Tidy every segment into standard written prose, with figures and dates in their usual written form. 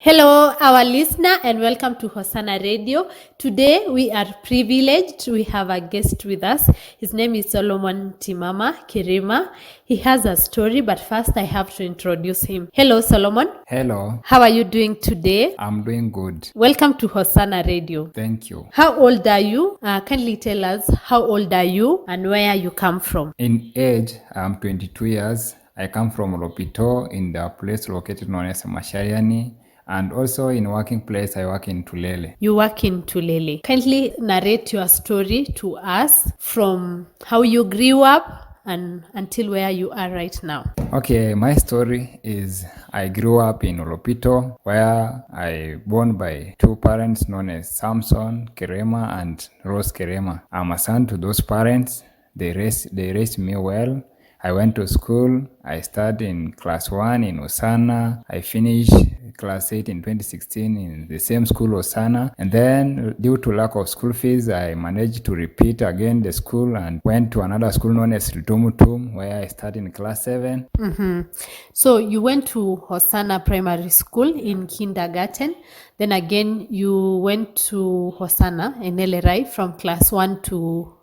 Hello, our listener, and welcome to Hosanna Radio. Today, we are privileged. We have a guest with us. His name is Solomon Timama Kirima. He has a story, but first I have to introduce him. Hello, Solomon. Hello, How are you doing today? I'm doing good. Welcome to Hosanna Radio. Thank you. How old are you? Kindly tell us how old are you and where you come from. In age, I'm 22 years. I come from Lopito in the place located known as Mashariani. And also in working place, I work in Tulele. You work in Tulele. Kindly narrate your story to us from how you grew up and until where you are right now. Okay, my story is I grew up in Lopito where I born by two parents known as Samson Kerema and Rose Kerema. I'm a son to those parents. They raised me well. I went to school. I started in class 1 in Osana. I finished class 8 in 2016 in the same school, Osana. And then due to lack of school fees, I managed to repeat again the school and went to another school known as Lutumutum, where I started in class 7. So you went to Hosanna Primary School in kindergarten. Then again, you went to Hosanna in Elerai from class 1 to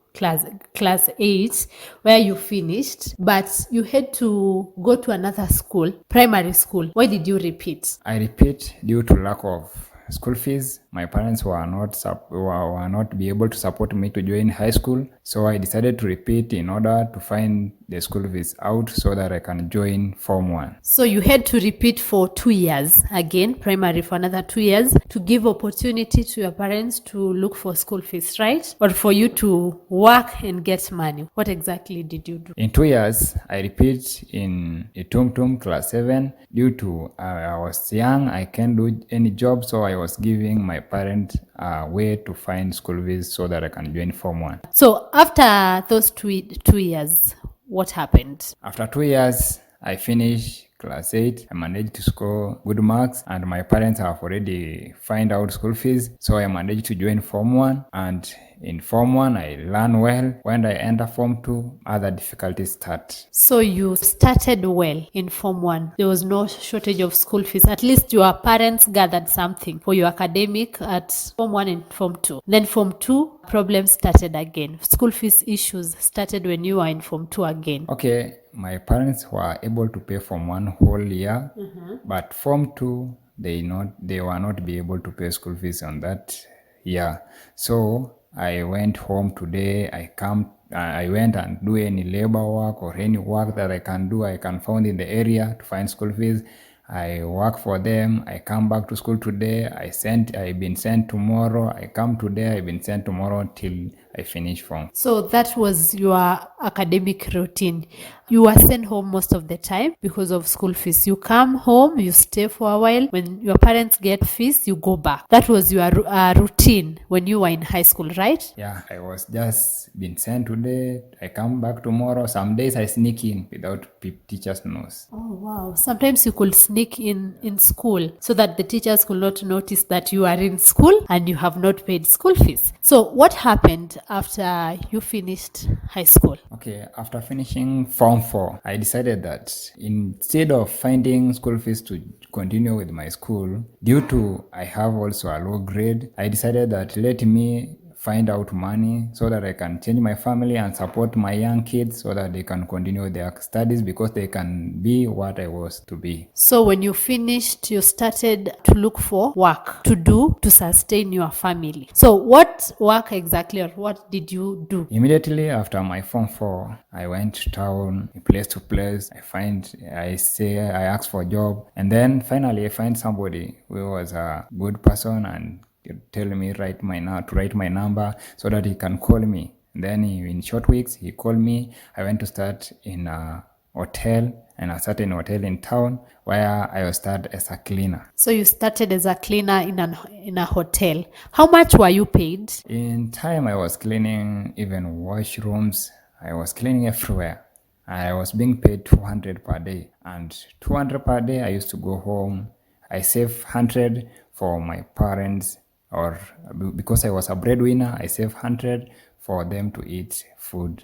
class 8 where you finished, but you had to go to another school, primary school. Why did you repeat? I repeat due to lack of school fees. My parents were not be able to support me to join high school, so I decided to repeat in order to find the school fees out so that I can join Form 1. So you had to repeat for 2 years again, primary for another 2 years, to give opportunity to your parents to look for school fees, right? Or for you to work and get money. What exactly did you do? In 2 years, I repeat in Itumtum class 7. Due to I was young, I can't do any job, so I was giving my parents a way to find school fees so that I can join Form 1. So after those two years, what happened? After 2 years, I finished class 8. I managed to score good marks and my parents have already find out school fees. So I managed to join Form 1, and in Form 1, I learn well. When I enter Form 2, other difficulties start. So you started well in Form 1. There was no shortage of school fees. At least your parents gathered something for your academic at Form 1 and Form 2. Then Form 2, problems started again. School fees issues started when you were in Form 2 again. Okay, my parents were able to pay Form 1 whole year, but Form 2, they were not be able to pay school fees on that year. So I went home today. I went and do any labor work or any work that I can do. I can find in the area to find school fees. I work for them. I come back to school today. I've been sent tomorrow. I come today. I've been sent tomorrow till I finish form. So that was your academic routine. You were sent home most of the time because of school fees. You come home, you stay for a while. When your parents get fees, you go back. That was your routine when you were in high school, right? Yeah, I was just been sent today. I come back tomorrow. Some days I sneak in without teachers knows. Oh, wow. Sometimes you could sneak in school so that the teachers could not notice that you are in school and you have not paid school fees. So what happened after you finished high school? Okay, after finishing Form 4, I decided that instead of finding school fees to continue with my school, due to I have also a low grade, I decided that let me find out money so that I can change my family and support my young kids so that they can continue their studies because they can be what I was to be. So when you finished, you started to look for work to do to sustain your family. So what work exactly, or what did you do? Immediately after my Form 4, I went to town, place to place. I asked for a job, and then finally I find somebody who was a good person and tell me to write my number so that he can call me. And then in short weeks he called me. I went to start in a certain hotel in town where I was started as a cleaner. So you started as a cleaner in a hotel. How much were you paid? In time I was cleaning even washrooms. I was cleaning everywhere. I was being paid 200 per day. And 200 per day I used to go home. I save 100 for my parents, or because I was a breadwinner, I save 100 for them to eat food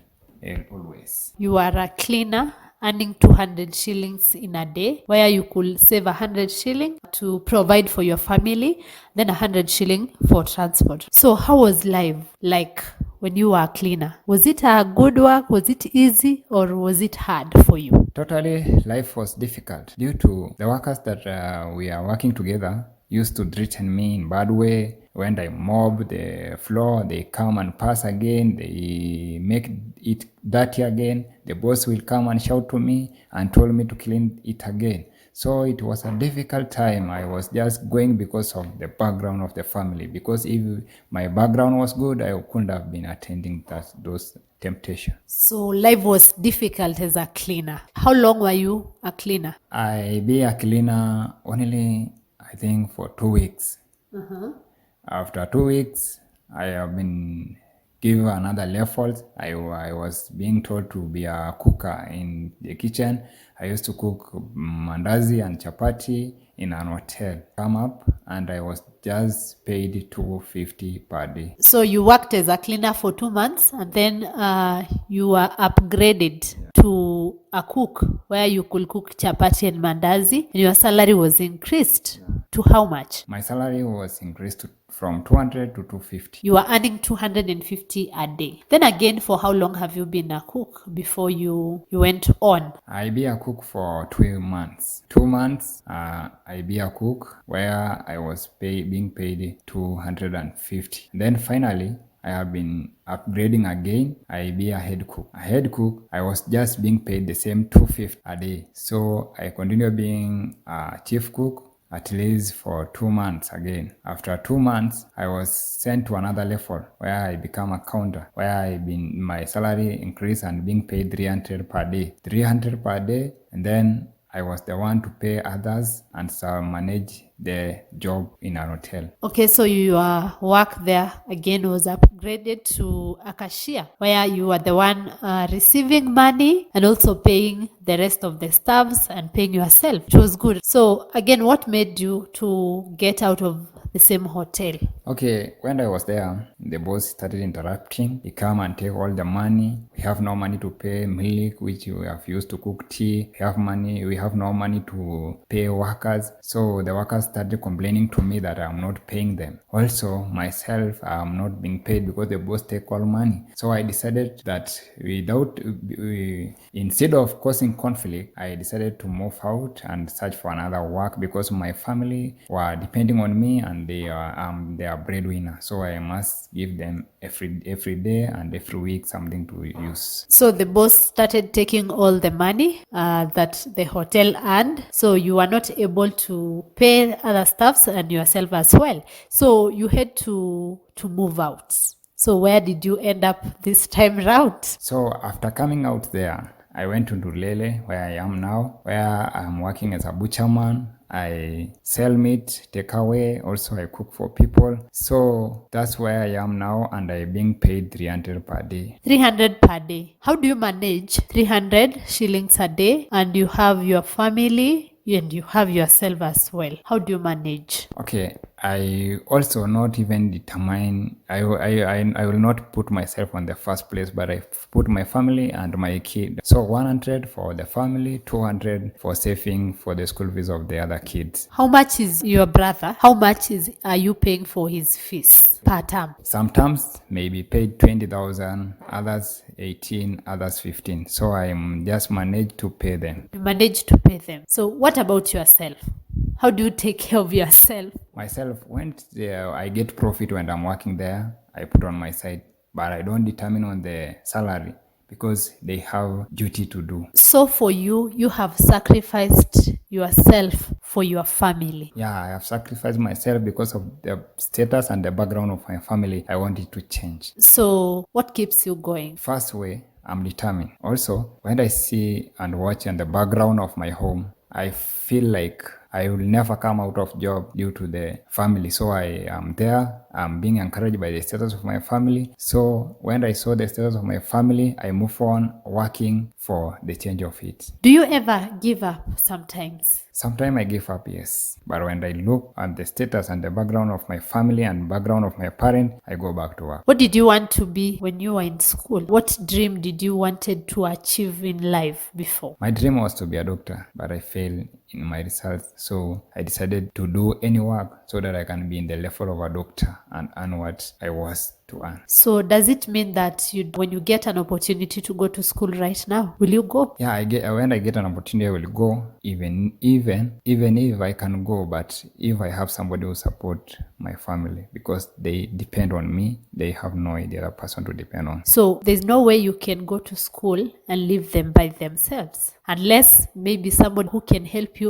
always. You are a cleaner earning 200 shillings in a day, where you could save 100 shilling to provide for your family, then 100 shilling for transport. So how was life like when you were a cleaner? Was it a good work? Was it easy, or was it hard for you? Totally, life was difficult due to the workers that we are working together used to threaten me in bad way. When I mob the floor, they come and pass again, they make it dirty again. The boss will come and shout to me and told me to clean it again. So it was a difficult time. I was just going because of the background of the family. Because if my background was good, I couldn't have been attending those temptations. So life was difficult as a cleaner. How long were you a cleaner? I be a cleaner only, I think, for 2 weeks. After 2 weeks, I have been given another level. I was being told to be a cooker in the kitchen. I used to cook mandazi and chapati in an hotel. Come up and I was just paid $250 per day. So you worked as a cleaner for 2 months, and then you were upgraded to a cook where you could cook chapati and mandazi, and your salary was increased to how much? My salary was increased from 200 to 250. You were earning 250 a day. Then again, for how long have you been a cook before you went on? I be a cook for 2 months. 2 months, I be a cook where I was being paid 250. Then finally, I have been upgrading again. I be a head cook. A head cook, I was just being paid the same 250 a day. So I continue being a chief cook at least for 2 months again. After 2 months, I was sent to another level where I become a counter, where my salary increased and being paid 300 per day. 300 per day, and then I was the one to pay others and manage the job in a hotel. Okay, so your work there again was upgraded to a cashier, where you were the one receiving money and also paying the rest of the staffs and paying yourself. It was good. So again, what made you to get out of the same hotel? Okay, when I was there, the boss started interrupting. He come and take all the money. We have no money to pay milk, which we have used to cook tea. We have no money to pay workers. So the workers started complaining to me that I'm not paying them. Also, myself, I'm not being paid because the boss take all money. So I decided that instead of causing conflict, I decided to move out and search for another work because my family were depending on me and they are breadwinner. So I must give them every day and every week something to use. So the boss started taking all the money that the hotel earned. So you were not able to pay other staffs and yourself as well. So you had to move out. So where did you end up this time round? So after coming out there, I went to Ndulele, where I am now, where I'm working as a butcherman. I sell meat, take away. Also, I cook for people. So that's where I am now, and I'm being paid 300 per day. 300 per day. How do you manage 300 shillings a day, and you have your family and you have yourself as well? How do you manage? Okay, I also not even determine. I will not put myself on the first place, but I put my family and my kid. So 100 for the family, 200 for saving for the school fees of the other kids. How much is your brother? How much are you paying for his fees per term? Sometimes maybe paid 20,000, others 18, others 15. So I'm just managed to pay them. You manage to pay them. So what about yourself? How do you take care of yourself? Myself, when I get profit when I'm working there, I put on my side, but I don't determine on the salary because they have duty to do. So for you, you have sacrificed yourself for your family. Yeah, I have sacrificed myself because of the status and the background of my family. I want it to change. So what keeps you going? First way, I'm determined. Also, when I see and watch in the background of my home, I feel like I will never come out of job due to the family. So I am there. I'm being encouraged by the status of my family. So when I saw the status of my family, I move on working for the change of it. Do you ever give up sometimes? Sometimes I give up, yes. But when I look at the status and the background of my family and background of my parents, I go back to work. What did you want to be when you were in school? What dream did you wanted to achieve in life before? My dream was to be a doctor, but I failed in my results. So I decided to do any work so that I can be in the level of a doctor and earn what I was to earn. So does it mean that when you get an opportunity to go to school right now, will you go? Yeah, when I get an opportunity, I will go, even if I can go, but if I have somebody who support my family, because they depend on me, they have no idea other person to depend on. So there's no way you can go to school and leave them by themselves, unless maybe somebody who can help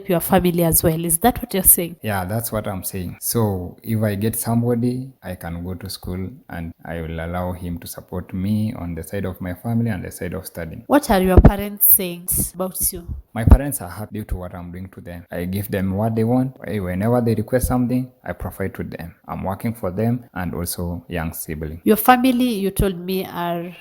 your family as well. Is that what you're saying? Yeah, that's what I'm saying. So if I get somebody, I can go to school and I will allow him to support me on the side of my family and the side of studying. What are your parents saying about you? My parents are happy due to what I'm doing to them. I give them what they want. Whenever they request something, I provide to them. I'm working for them and also young siblings. Your family, you told me,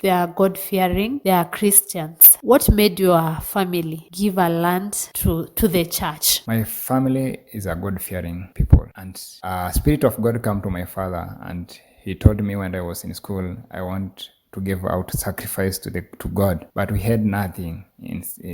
they are God-fearing, they are Christians. What made your family give a land to the church? My family is a God-fearing people, and a spirit of God came to my father, and he told me when I was in school, I want to give out sacrifice to God, but we had nothing.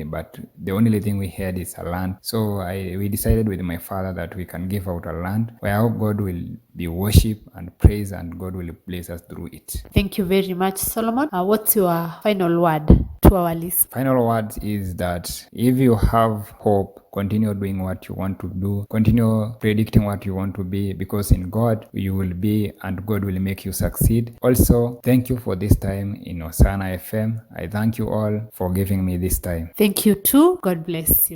But the only thing we had is a land. So we decided with my father that we can give out a land where God will be worshipped and praised, and God will bless us through it. Thank you very much, Solomon. What's your final word to our list? Final word is that if you have hope, continue doing what you want to do. Continue predicting what you want to be, because in God you will be and God will make you succeed. Also, thank you for this time in Hosanna FM. I thank you all for giving me this time. Thank you too. God bless you.